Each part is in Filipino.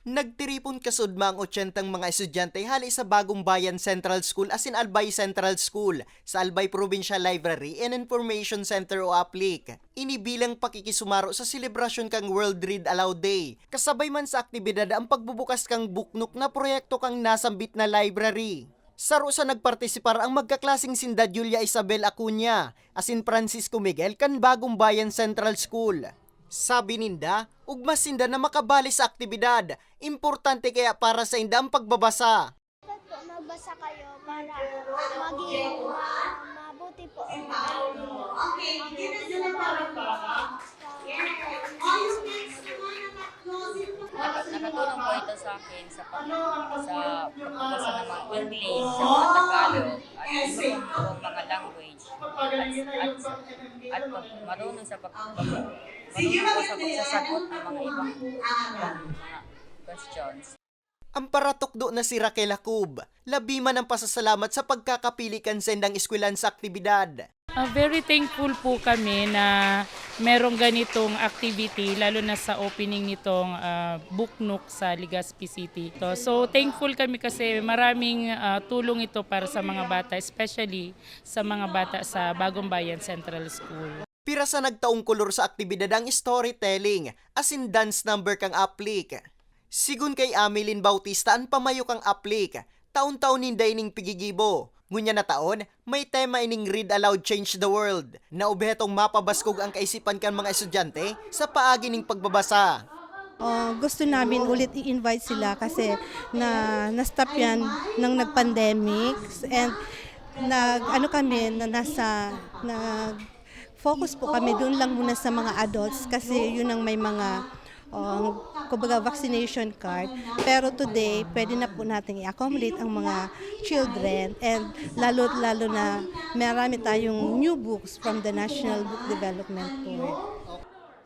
Nagtiripon kasudma ang 80 mga estudyante hali sa Bagong Bayan Central School asin Albay Central School sa Albay Provincial Library and Information Center o APLIC. Inibilang pakikisumaro sa selebrasyon kang World Read Aloud Day. Kasabay man sa aktibidad ang pagbubukas kang buknok na proyekto kang nasambit na library. Saro sa nagpartisipar ang magkaklasing sinda Julia Isabel Acuña asin Francisco Miguel kan Bagong Bayan Central School. Sabi ninda, ugmas sinda na makabali sa aktibidad. Importante kaya para sa inda ang pagbabasa. Magbasa kayo para maging mabuti po. Nakatulong po ito sa akin sa pagbabasa ng mga English, sa mga Tagalog, at ibang mga language, at marunong sa pagsasagot ng mga ibang mga questions. Ang paratukdo na si Raquel Acub, labi man ang pasasalamat sa pagkakapili kan sendang eskwelahan sa aktibidad. Very thankful po kami na merong ganitong activity, lalo na sa opening nitong Buknok sa Legazpi City. So thankful kami kasi maraming tulong ito para sa mga bata, especially sa mga bata sa Bagong Bayan Central School. Pira sa nagtaong kolor sa aktibidad ang storytelling, asin dance number kang aplik. Sigun kay Amelin Bautista ang pamayo kang aplik, taon-taon ninday ning pigigibo. Ngunya na taon, may tema ining Read Aloud Change the World, na obhetong mapabaskog ang kaisipan kan mga estudyante sa paagi ning pagbabasa. Gusto namin ulit i-invite sila kasi na-stop yan ng nag-pandemic and nag-focus po kami doon lang muna sa mga adults kasi yun ang may mga kumbaga vaccination card. Pero today, pwede na po natin i-accommodate ang mga children and lalo na marami tayong new books from the National Book Development Board.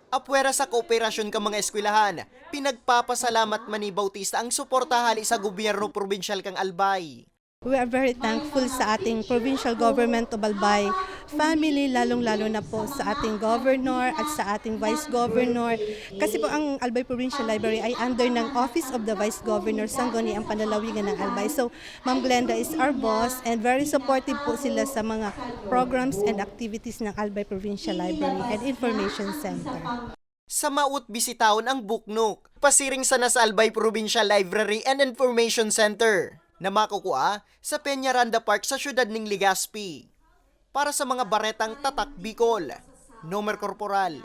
Apwera sa kooperasyon ka mga eskwelahan, pinagpapasalamat man ni Bautista ang suporta hali sa gobyerno probinsyal kang Albay. We are very thankful sa ating provincial government of Albay family, lalong-lalo na po sa ating governor at sa ating vice governor. Kasi po ang Albay Provincial Library ay under ng Office of the Vice Governor Sangguni ang panlalawigan ng Albay. So, Ma'am Glenda is our boss and very supportive po sila sa mga programs and activities ng Albay Provincial Library and Information Center. Sa maut bisitahon ang Buknok, pasiring sa nasa Albay Provincial Library and Information Center na makukuha sa Peñaranda Park sa siyudad ng Legazpi. Para sa mga baretang Tatak Bicol, Nomer Corporal.